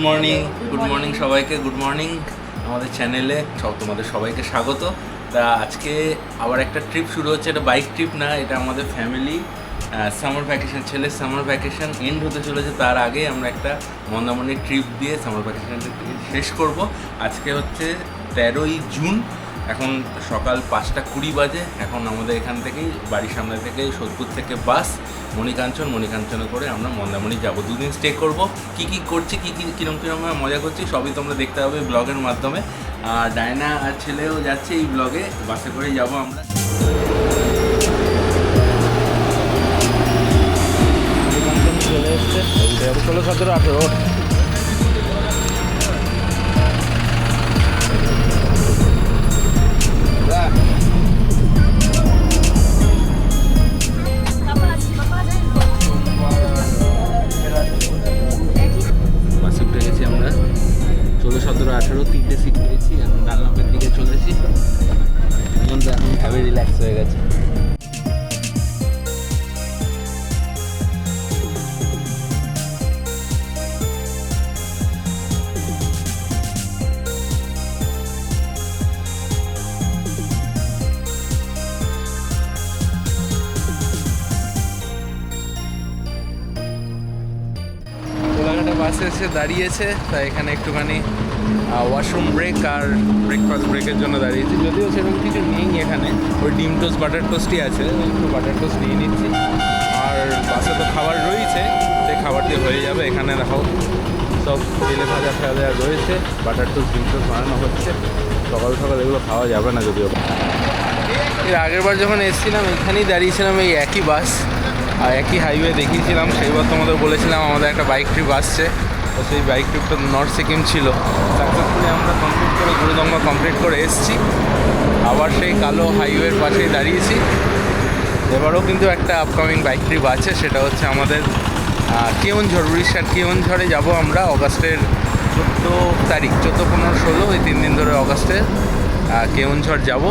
Morning সবাইকে, good morning আমাদের চ্যানেলে তোমাদের সবাইকে স্বাগত। তা আজকে আবার একটা ট্রিপ শুরু হচ্ছে। এটা বাইক ট্রিপ না, এটা আমাদের ফ্যামিলি সামার ভ্যাকেশন, ছেলের সামার ভ্যাকেশন এন্ড হতে চলেছে। তার আগে আমরা একটা মন্দারমণি ট্রিপ দিয়ে সামার ভ্যাকেশনটা শেষ করব। আজকে হচ্ছে 13ই জুন, এখন সকাল 5:20 বাজে। এখন আমাদের এখান থেকেই বাড়ির সামনে থেকে সোদপুর থেকে বাস মণিকাঞ্চনে করে আমরা মন্দারমণি যাব। 2 দিন স্টে করব। কী করছি, কীরকম মজা করছি সবই তোমরা দেখতে হবে ব্লগের মাধ্যমে। আর ডায়না আর ছেলেও যাচ্ছে এই ব্লগে, বাসে করেই যাব আমরা। চলে এসছে 16, 17, 18। বাসে উঠে গেছি আমরা 16, 17, 18 3টে সিট পেয়েছি। এখন ডানলাপের দিকে চলেছি। এখন ভাবে রিল্যাক্স হয়ে গেছে। বাসে এসে দাঁড়িয়েছে, তাই এখানে একটুখানি ওয়াশরুম ব্রেক আর ব্রেকফাস্ট ব্রেকের জন্য দাঁড়িয়েছি। যদিও সেরকম কিছু নেই এখানে, ওই ডিম টোস্ট বাটার টোস্টই আছে, একটু বাটার টোস্ট নিয়ে নিচ্ছি। আর বাসে তো খাবার রয়েছে, সেই খাবার দিয়ে হয়ে যাবে। এখানে দেখো সব তেলে ভাজা রয়েছে, বাটার টোস্ট ডিম টোস্ট বানানো হচ্ছে। সকাল সকাল এগুলো খাওয়া যাবে না যদিও। এর আগের বার যখন এসেছিলাম এখানেই দাঁড়িয়েছিলাম, এই একই বাস আর একই হাইওয়ে দেখিয়েছিলাম। সেইবার তোমাদের বলেছিলাম আমাদের একটা বাইক ট্রিপ আসছে। তো সেই বাইক ট্রিপটা নর্থ সিকিম ছিল। সাকসেসফুলি আমরা কমপ্লিট করে গুরুদম্বা কমপ্লিট করে এসেছি। আবার সেই কালো হাইওয়ের পাশেই দাঁড়িয়েছি। এবারও কিন্তু একটা আপকামিং বাইক ট্রিপ আছে, সেটা হচ্ছে আমাদের কেওনঝড়, উড়িষ্যার কেওনঝড়ে যাব আমরা অগাস্টের 14 তারিখ, 14, 15, 16 এই 3 দিন ধরে অগাস্টে কেওনঝড় যাব।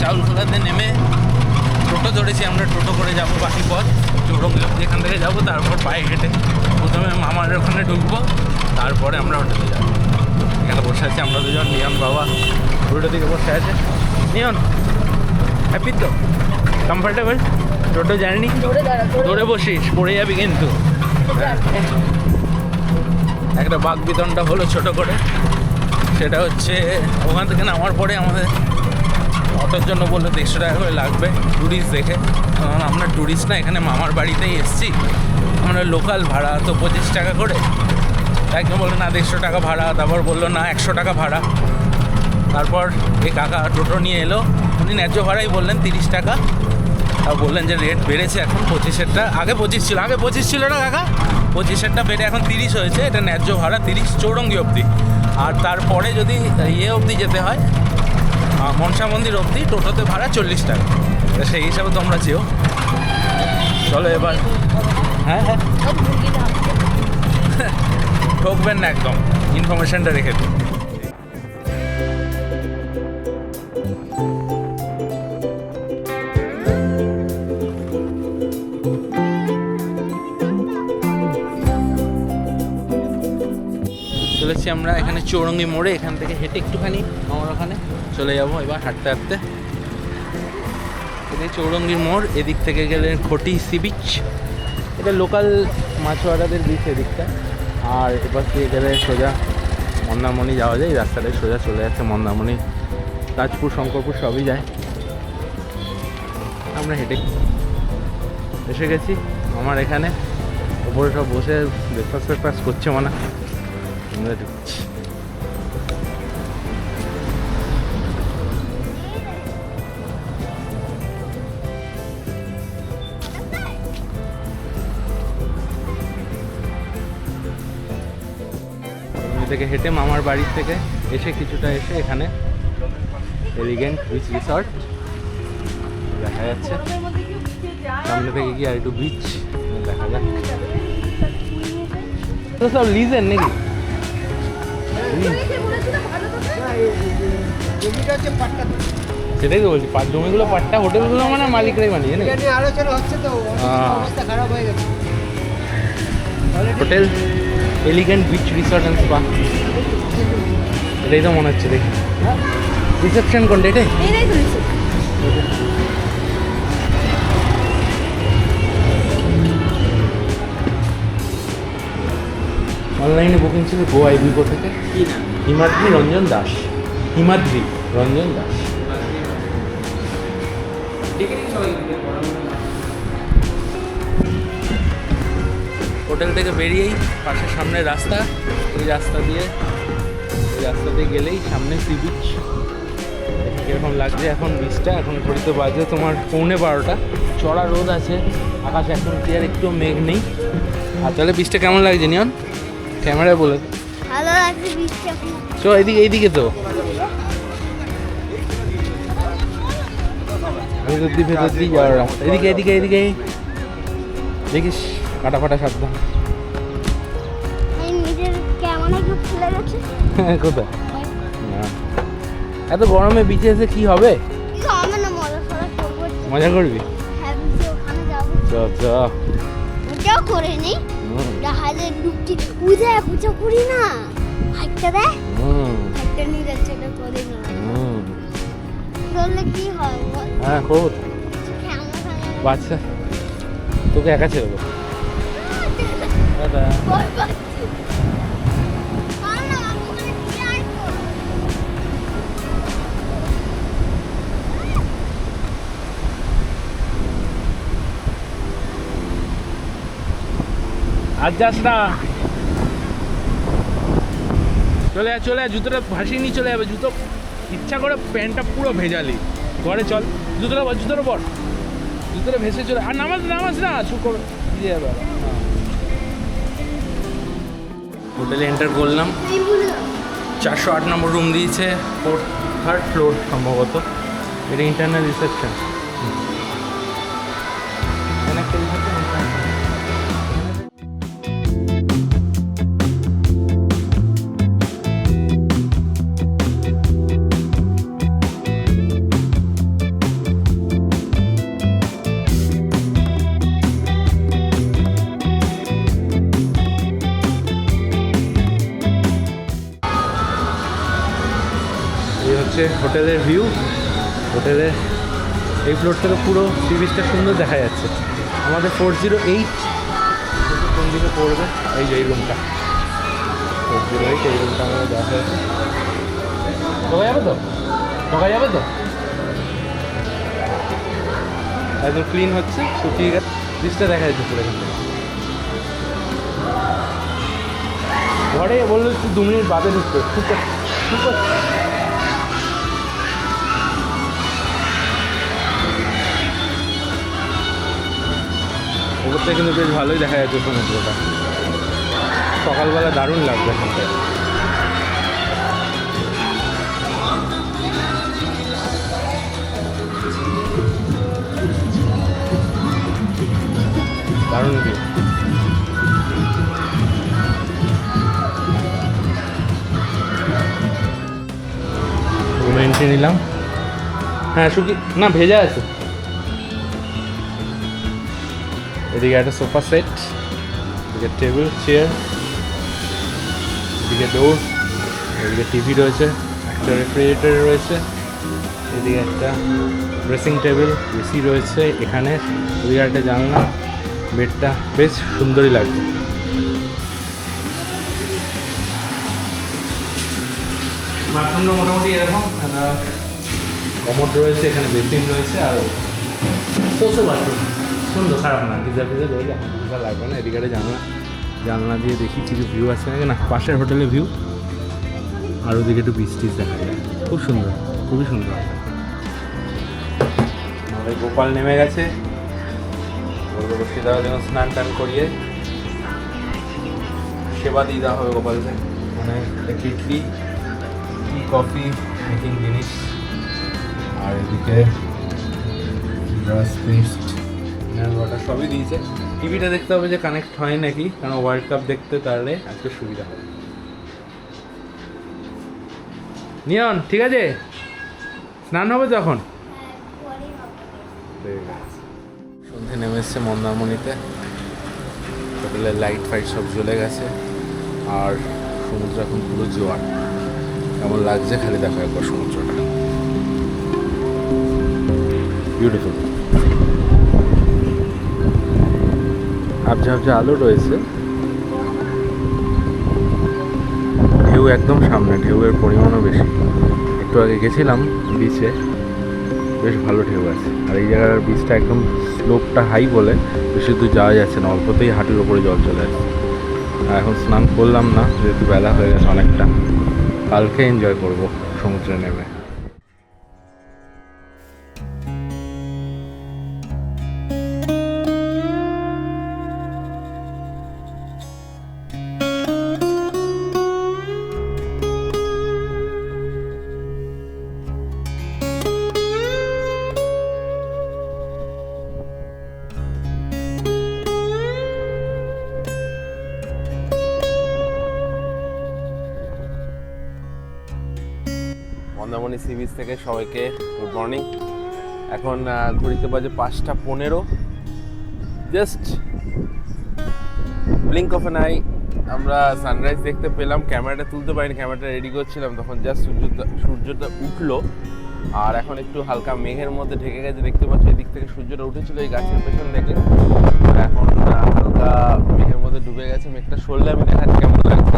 চাউলখোলাতে নেমে টোটো ধরেছি আমরা, টোটো করে যাব বাকি পথ চৌরঙ্গি অবধি। এখান থেকে যাবো, তারপর পায়ে হেঁটে প্রথমে মামার ওখানে ঢুকবো, তারপরে আমরা হোটেলে যাবো। এখানে বসে আছি আমরা দুজন, নিয়ন বাবা উল্টো দিকে বসে আছে। নিয়ন হ্যাপি তো, কমফর্টেবল টোটো জার্নি? ধরে বসিস, পড়ে যাবি কিন্তু। একটা বাঘ বিতনটা হলো ছোট করে, সেটা হচ্ছে ওখান থেকে নামার পরে আমাদের অটোর জন্য বললো 150 টাকা করে লাগবে ট্যুরিস্ট দেখে। কারণ আমরা ট্যুরিস্ট না, এখানে মামার বাড়িতেই এসেছি, আমরা লোকাল ভাড়া তো 25 টাকা করে। একজন বললো না 150 টাকা ভাড়া, তারপর বললো না 100 টাকা ভাড়া। তারপর এই কাকা টোটো নিয়ে এলো, উনি ন্যায্য ভাড়াই বললেন 30 টাকা। আর বললেন যে রেট বেড়েছে এখন 25-এরটা, আগে 25 ছিল না কাকা, 25-এরটা বেড়ে এখন 30 হয়েছে। এটা ন্যায্য ভাড়া 30 চৌরঙ্গি অবধি। আর তারপরে যদি অবধি যেতে হয় মনসা মন্দির অবধি, টোটোতে ভাড়া 40 টাকা। সেই হিসাবে তোমরা চেয়েও চলো এবার। হ্যাঁ ঠকবেন না একদম, ইনফরমেশনটা রেখে দিন। চলেছি আমরা এখানে চৌরঙ্গি মোড়ে, এখান থেকে হেঁটে একটুখানি আমার ওখানে চলে যাবো এবার হাঁটতে হাঁটতে। এটা চৌরঙ্গির মোড়, এদিক থেকে গেলে খটি সি বিচ, এটা লোকাল মাছওয়ালাদের বিচ এদিকটা। আর এবার থেকে গেলে সোজা মন্দারমণি যাওয়া যায়। এই রাস্তাটায় সোজা চলে যাচ্ছে মন্দারমণি, তাজপুর, শঙ্করপুর সবই যায়। আমরা হেঁটে এসে গেছি আমার এখানে, ওপরে সব বসে ব্রেকফাস্ট করছে মানে। আমরা ঢুকছি। থেকে হেঁটে মামার বাড়ির থেকে এসে কিছুটা এসে এখানে এলিগেন্ট বিচ রিসর্ট দেখা যাচ্ছে। সামনে থেকে গিয়ে আর একটু বিচ দেখা যাক। তো সব লিজের নাকি? সেটাই তো বলছি, জমিগুলো পাট্টা, হোটেলগুলো মানে মালিকরাই বানিয়ে না। আলোচনা হচ্ছে তো, অবস্থা খারাপ হয়ে গেছে। Hotel elegant beach resort and spa, এটাই তো মনে হচ্ছে দেখি। রিসেপশন কোনটা এটাই? অনলাইনে বুকিং ছিল গোয়া ইভিকো থেকে। হিমাদ্রি রঞ্জন দাস, হিমাদ্রি রঞ্জন দাস। হোটেল থেকে বেরিয়েই পাশের সামনে রাস্তা, ওই রাস্তা দিয়ে গেলেই সামনে সি বিচ। কীরকম লাগছে এখন বিচটা? এখন ঘড়িতে বাজে তোমার 11:15, চড়া রোদ আছে, আকাশ এখন ক্লিয়ার, একটু মেঘ নেই। আর তাহলে বিচটা কেমন লাগছে নিয়ন? ক্যামেরায় বলে ভালো লাগছে বিচটা। চো এইদিকে তো ভেতর দিয়ে যাওয়ার রাস্তা। এদিকে দেখিস কাটা ফাটা সাবধান। নিজের ক্যামেরা একটু খুলে গেছে। কোথায়? না, এত গরমে বিচে এসে কি হবে? কিন্তু আমি না মজা করবি? হ্যাঁ, বিচে ওখানে যাবো। চ ওটাও করে নি, জাহাজে ডুবছি, উদে পূজা করি না, হাইটটা দেয়, হাইটটা নিয়ে যাচ্ছে, এটা করে না করলে কি হয় বল? হ্যাঁ করবো তো। ক্যামেরা বাচ্চা তোকে একা ছেড়ে দেবো। দাদা আজ যাস না, চলে আয়, জুতোটা ভাসিয়ে নিয়ে চলে যাবে। জুতো ইচ্ছা করে প্যান্টটা পুরো ভেজালি, ঘরে চল, জুতোটা পর, জুতোটা ভেসে চলে। আর নামাজ না, চুপ করে দিয়ে যাবে। হোটেলে এন্টার করলাম, 408 নম্বর রুম দিয়েছে, 3rd ফ্লোর সম্ভবত। এটা ইন্টারনাল রিসেপশন। এই হচ্ছে হোটেলের ভিউ। হোটেলের এই ফ্লোর থেকে পুরো সি বিচটা সুন্দর দেখা যাচ্ছে। আমাদের 408 কোন দিকে পড়বে? এই যে এই রুমটা 408, এই রুমটা আমাদের দেখা যাচ্ছে। ঢোকা যাবে তো একদম ক্লিন হচ্ছে, শুকিয়ে গেছে, বিচটা দেখা যাচ্ছে পুরো এখান থেকে। ঘরে বললো একটু 2 মিনিট বাদে ঢুকতে, ওপরটা কিন্তু বেশ ভালোই দেখা যাচ্ছে সমুদ্রটা। সকালবেলা দারুণ লাগবে এখানটায়। দারুণ ভিউ। রুমে এন্ট্রি নিলাম। হ্যাঁ না ভেজা আছে। এদিকে একটা সোফা সেট, এদিকে টেবিল চেয়ার, এদিকে ডোর, এদিকে টিভি রয়েছে, একটা রেফ্রিজারেটর রয়েছে, এদিকে একটা ড্রেসিং টেবিল, এসি রয়েছে এখানে, ওদিকে একটা জানলা, বেডটা বেশ সুন্দরই লাগছে। বাথরুমটা মোটামুটি এরকম, কমোড রয়েছে, এখানে বেসিন রয়েছে, আর সোসো বাথরুম সুন্দর, খারাপ না, গিজার রয়েছে, এখন লাগবে না। এদিকে জানলা দিয়ে দেখি কিছু ভিউ আছে নাকি না, পাশের হোটেলের ভিউ, আর ওদিকে একটু বিচ টিচ দেখা যায়, খুব সুন্দর, খুবই সুন্দর। আমাদের গোপাল নেমে গেছে, বসে দেওয়ার জন্য স্নান টান করিয়ে সেবা দিয়ে দেওয়া হবে গোপালকে। মানে কেটলি, টি কফি মেকিং জিনিস, আর এদিকে ব্রাশ পেস্ট, মিনারেল ওয়াটার সবই দিয়েছে। টিভিটা দেখতে হবে যে কানেক্ট হয় নাকি, কারণ ওয়ার্ল্ড কাপ দেখতে তাহলে আজকে সুবিধা হবে। নিয়ন ঠিক আছে, স্নান হবে তো এখন। সন্ধে নেমে এসছে মন্দারমণিতে, হোটেলের লাইট ফাইট সব জ্বলে গেছে, আর সমুদ্র এখন পুরো জোয়ার। কেমন লাগছে খালি দেখো একবার সমুদ্রটা, বিউটিফুল। আবঝা আবঝা আলো রয়েছে, ঢেউ একদম সামনে, ঢেউয়ের পরিমাণও বেশি। একটু আগে গেছিলাম বিচে, বেশ ভালো ঢেউ আছে। আর এই জায়গার বিচটা একদম স্লোপটা হাই বলে বেশি দূর যাওয়া যাচ্ছে না, অল্পতেই হাঁটুর ওপরে জল চলে আসছে। আর এখন স্নান করলাম না, যেহেতু বেলা হয়ে গেছে অনেকটা। কালকে এনজয় করব সমুদ্রে নেমে। মন্দারমণি সি বিচ থেকে সবাইকে গুড মর্নিং। এখন ঘড়িতে বাজে 5:15। Just blink of an I আমরা সানরাইজ দেখতে পেলাম। ক্যামেরাটা তুলতে পারিনি, ক্যামেরাটা রেডি করছিলাম, তখন জাস্ট সূর্যটা উঠলো। আর এখন একটু হালকা মেঘের মধ্যে ঢেকে গেছে, দেখতে পাচ্ছি এদিক থেকে সূর্যটা উঠেছিল এই গাছের পেছন থেকে। এখন হালকা মেঘের মধ্যে ডুবে গেছে, মেঘটা সরলে আমি দেখাচ্ছি কেমন লাগছে।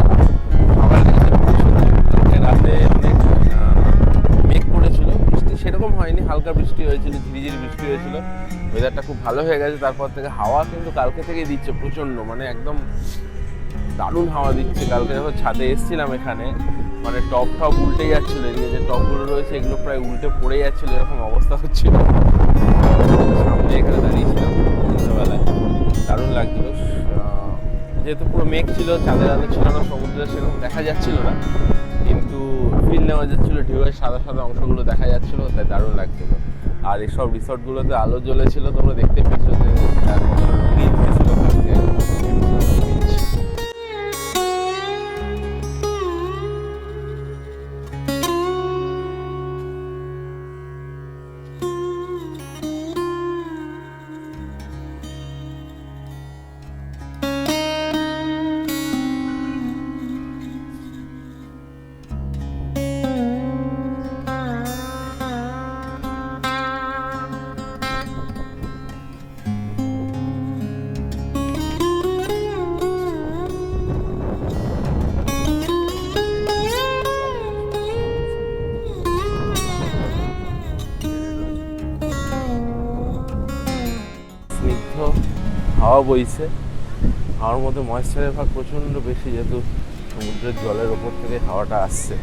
আমার রাতে অনেক মেঘ পড়েছিল, বৃষ্টি সেরকম হয়নি, হালকা বৃষ্টি হয়েছিল, ঝিরিঝিরি বৃষ্টি হয়েছিল। ওয়েদারটা খুব ভালো হয়ে গেছে। তারপর থেকে হাওয়া কিন্তু কালকে থেকেই দিচ্ছে প্রচণ্ড, মানে একদম দারুণ হাওয়া দিচ্ছে। কালকে যখন ছাদে এসেছিলাম এখানে, মানে টপ উল্টে যাচ্ছিল, এদিকে যে টপগুলো রয়েছে এগুলো প্রায় উল্টে পড়ে যাচ্ছিল, এরকম অবস্থা হচ্ছিল। সামনে এখানে দাঁড়িয়েছিলাম সন্ধ্যাবেলায়, দারুণ লাগছিল। যেহেতু পুরো মেঘ ছিল, চাঁদের আলো ছিল না, সমুদ্রে সেরকম দেখা যাচ্ছিল না, কিন্তু ফিল নেওয়া যাচ্ছিল, ঢেউয়ের সাদা সাদা অংশগুলো দেখা যাচ্ছিল, তাই দারুণ লাগছিল। আর এইসব রিসর্টগুলোতে আলো জ্বলেছিল, তোমরা দেখতে পেয়েছো যে রঙিন হয়েছিল কালকে বিচ। স্নিগ্ধ হাওয়া বইছে, হাওয়ার মধ্যে ময়েশ্চারের ভাগ প্রচণ্ড বেশি, যেহেতু সমুদ্রের জলের ওপর থেকে হাওয়াটা আসছে।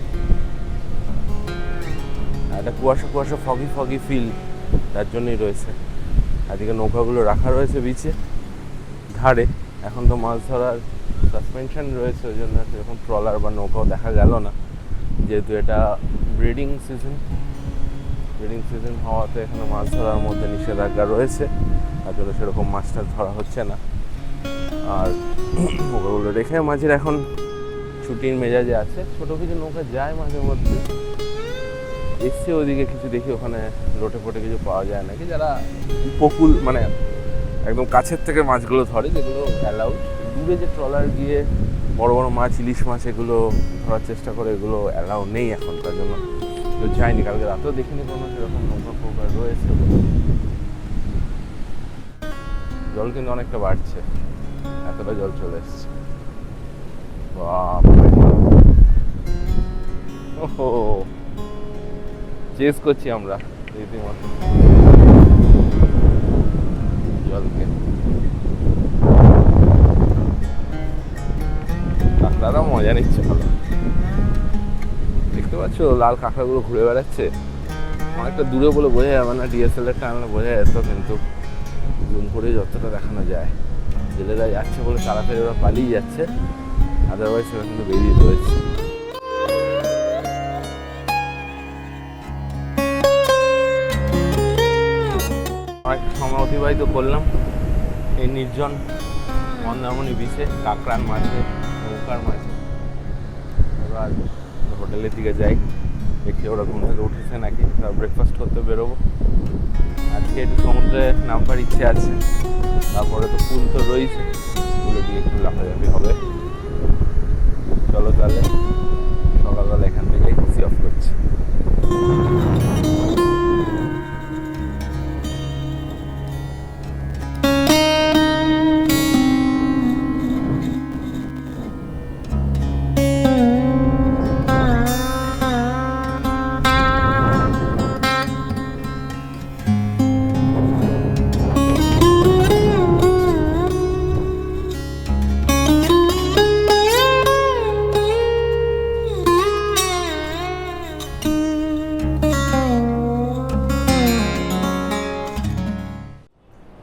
একটা কুয়াশা কুয়াশা ফগি ফগি ফিল তার জন্যই রয়েছে। এদিকে নৌকাগুলো রাখা রয়েছে বিচে ধারে। এখন তো মাছ ধরার সাসপেনশন রয়েছে, ওই জন্য সেরকম ট্রলার বা নৌকাও দেখা গেল না, যেহেতু এটা ব্রিডিং সিজন হওয়াতে এখানে মাছ ধরার মধ্যে নিষেধাজ্ঞা রয়েছে, তার জন্য সেরকম মাছ টাছ ধরা হচ্ছে না। আর নৌকাগুলো রেখে মাঝের এখন ছুটির মেজাজে আছে। ছোটো কিছু নৌকা যায় মাঝে মধ্যে, এসছে ওদিকে কিছু দেখি, ওখানে লোটে ফোটে কিছু পাওয়া যায় নাকি, যারা উপকূল মানে একদম কাছের থেকে মাছগুলো ধরে, যেগুলো অ্যালাউড। দূরে যে ট্রলার গিয়ে বড় বড় মাছ, ইলিশ মাছ এগুলো ধরার চেষ্টা করে, এগুলো অ্যালাউ নেই এখন, তার জন্য কেউ যায়নি। কালকে রাতেও দেখিনি কোনো সেরকম নৌকা ফৌকা রয়েছে। জল কিন্তু অনেকটা বাড়ছে, এতটা জল চলে এসছে। ওহো, চেস করছি আমরা রীতিমতো জলকে। কাঁকড়ারা মজা নিচ্ছে ভালো, দেখতে পাচ্ছ লাল কাঁকড়াগুলো ঘুরে বেড়াচ্ছে। অনেকটা দূরে বলে বোঝা যাবে না, ডিএসএলআরটা আনলে বোঝা যেত, কিন্তু জুম করে যতটা দেখানো যায়। জেলেরা যাচ্ছে বলে তাড়াতাড়ি ওরা পালিয়ে যাচ্ছে, আদারওয়াইজ ওরা কিন্তু বেরিয়ে রয়েছে। অনেক সময় অতিবাহিত করলাম এই নির্জন মন্দারমণি বিচে কাঁকড়ার মাঝে নৌকার মাঝে এবার হোটেলের দিকে যাই, দেখি ওরা ঘুম থেকে উঠেছে নাকি, তারপর ব্রেকফাস্ট করতে বেরোবো। আজকে একটু সমুদ্রে নামবার ইচ্ছে আছে, তারপরে তো পুল তো রয়েছে, পুলে দিয়ে একটু লাফালাফি হবে। চলো তাহলে সকালবেলা এখান থেকে সি অফ করছি।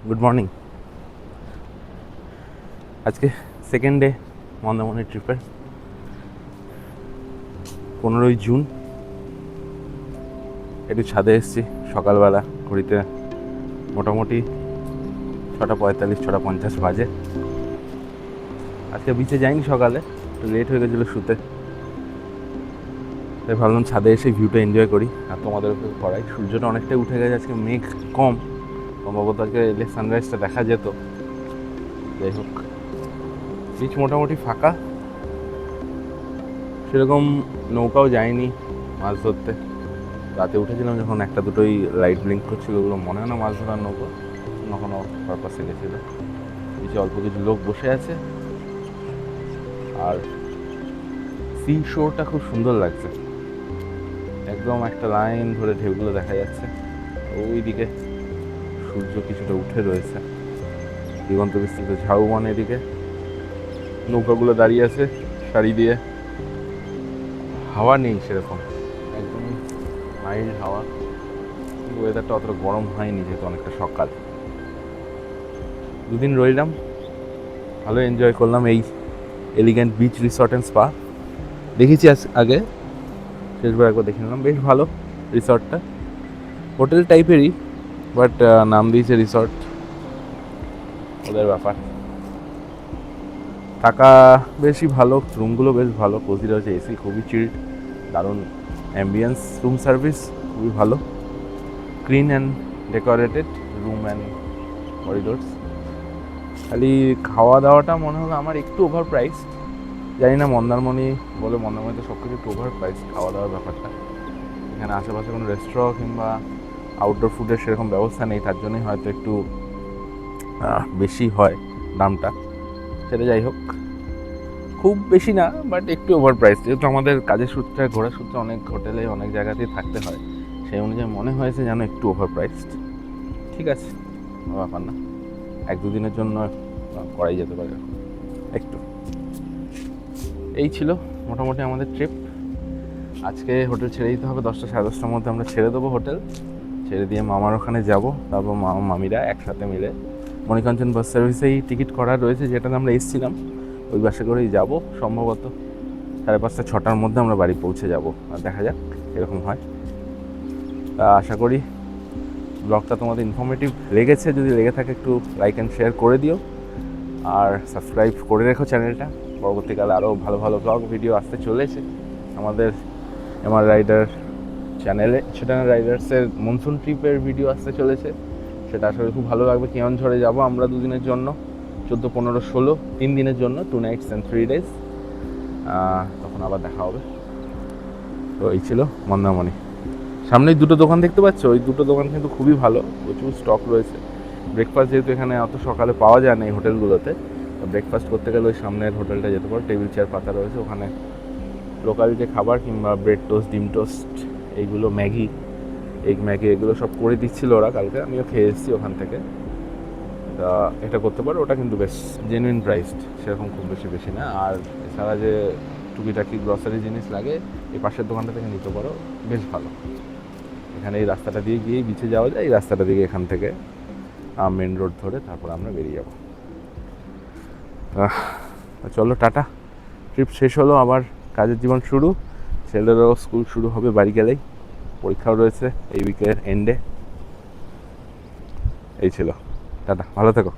Good morning. আজকে সেকেন্ড ডে মন্দারমণি ট্রিপের, 15ই জুন। একটু ছাদে এসেছি সকালবেলা, ঘড়িতে মোটামুটি 6:45 6:50 বাজে। আজকে বিচে যাইনি সকালে, একটু লেট হয়ে গেছিলো শুতে, তাই ভাবলাম ছাদে এসে ভিউটা এনজয় করি আর তোমাদের করাই। সূর্যটা অনেকটাই উঠে গেছে, আজকে মেঘ কম, সম্ভবত আজকে এলে সানরাইজটা দেখা যেত। যাই হোক, বিচ মোটামুটি ফাঁকা, সেরকম নৌকাও যায়নি মাছ ধরতে। রাতে উঠেছিলাম যখন, একটা দুটোই লাইট ব্লিঙ্ক করছিল, ওগুলো মনে হয় না মাছ ধরার নৌকা, অন্য কোনো পারপাসে গেছিলো। বিচে অল্প কিছু লোক বসে আছে, আর সি শোরটা খুব সুন্দর লাগছে, একদম একটা লাইন ধরে ঢেউগুলো দেখা যাচ্ছে। ওইদিকে সূর্য কিছুটা উঠে রয়েছে, দিগন্ত বিস্তৃত ঝাউবন, এদিকে নৌকাগুলো দাঁড়িয়ে আছে সারি দিয়ে। হাওয়া নেই সেরকম, একদমই মাইল্ড হাওয়া, ওয়েদারটা অতটা গরম হয়নি যেহেতু অনেকটা সকাল। দুদিন রইলাম, ভালো এনজয় করলাম এই elegant beach resort and spa. দেখেছি আগে, শেষবার একবার দেখে নিলাম, বেশ ভালো রিসর্টটা, হোটেল টাইপেরই, বাট নাম দিয়েছে রিসর্ট, ওদের ব্যাপার। থাকা বেশি ভালো, রুমগুলো বেশ ভালো, কোজি রয়েছে, এসি খুবই চিল্ড, দারুণ অ্যাম্বিয়েন্স, রুম সার্ভিস খুবই ভালো, clean and decorated room and corridors. খালি খাওয়া দাওয়াটা মনে হলো আমার একটু ওভার প্রাইস, জানি না মন্দারমণি বলে, মন্দারমণিতে সব কিছু একটু ওভার প্রাইস খাওয়া দাওয়ার ব্যাপারটা। এখানে আশেপাশে কোনো রেস্টুরেন্ট কিংবা আউটডোর ফুডের সেরকম ব্যবস্থা নেই, তার জন্যই হয়তো একটু বেশি হয় দামটা। সেটা যাই হোক, খুব বেশি না, বাট একটু ওভার প্রাইস। যেহেতু আমাদের কাজের সূত্রে, ঘোরার সূত্রে অনেক হোটেলে অনেক জায়গাতেই থাকতে হয়, সেই অনুযায়ী মনে হয়েছে যেন একটু ওভার প্রাইসড। ঠিক আছে, কোনো ব্যাপার না, 1-2 দিনের জন্য করাই যেতে পারে একটু। এই ছিল মোটামুটি আমাদের ট্রিপ। আজকে হোটেল ছেড়ে দিতে হবে, 10টা 10:30টার মধ্যে আমরা ছেড়ে দেবো হোটেল, ছেড়ে দিয়ে মামার ওখানে যাব, তারপর মামা মামিরা একসাথে মিলে মণিকাঞ্চন বাস সার্ভিসেই টিকিট করা রয়েছে, যেটাতে আমরা এসেছিলাম, ওই বাসে করেই যাব। সম্ভবত 5:30 6টার মধ্যে আমরা বাড়ি পৌঁছে যাব, আর দেখা যাক এরকম হয়। আশা করি ব্লগটা তোমাদের ইনফরমেটিভ লেগেছে, যদি লেগে থাকে একটু লাইক অ্যান্ড শেয়ার করে দিও, আর সাবস্ক্রাইব করে রেখো চ্যানেলটা। পরবর্তীকালে আরও ভালো ভালো ব্লগ ভিডিও আসতে চলেছে আমাদের এমআর রাইডার চ্যানেলে। সেটা রাইডার্সের মনসুন ট্রিপের ভিডিও আসতে চলেছে, সেটা আসলে খুব ভালো লাগবে। কেওনঝড়ে যাব আমরা 2 দিনের জন্য, 14, 15, 16, 3 দিনের জন্য, 2 nights and 3 days। তখন আবার দেখা হবে। তো এই ছিল মন্দারমণি। সামনেই 2টো দোকান দেখতে পাচ্ছ, ওই 2টো দোকান কিন্তু খুবই ভালো, প্রচুর স্টক রয়েছে। ব্রেকফাস্ট যেহেতু এখানে অত সকালে পাওয়া যায় না এই হোটেলগুলোতে, তো ব্রেকফাস্ট করতে গেলে ওই সামনের হোটেলটা যেতে পারো, টেবিল চেয়ার পাতা রয়েছে ওখানে। লোকাল যে খাবার কিংবা ব্রেড টোস্ট, ডিম টোস্ট, এইগুলো, ম্যাগি, এগ ম্যাগি, এগুলো সব করে দিচ্ছিল ওরা কালকে, আমিও খেয়ে এসেছি ওখান থেকে। তা এটা করতে পারো, ওটা কিন্তু বেশ জেনুইন প্রাইসড, সেরকম খুব বেশি না। আর এছাড়া যে টুকিটাকি গ্রসারি জিনিস লাগে, এই পাশের দোকানটা থেকে নিতে পারো, বেশ ভালো। এখানে এই রাস্তাটা দিয়ে গিয়েই বিচে যাওয়া যায়, এই রাস্তাটা দিকে এখান থেকে মেন রোড ধরে তারপর আমরা বেরিয়ে যাব। চলো টাটা, ট্রিপ শেষ হলো, আবার কাজের জীবন শুরু। ছেলেদেরও স্কুল শুরু হবে বাড়ি গেলেই, পরীক্ষাও রয়েছে এই উইকের এন্ডে। এই ছিল, টাটা, ভালো থেকো।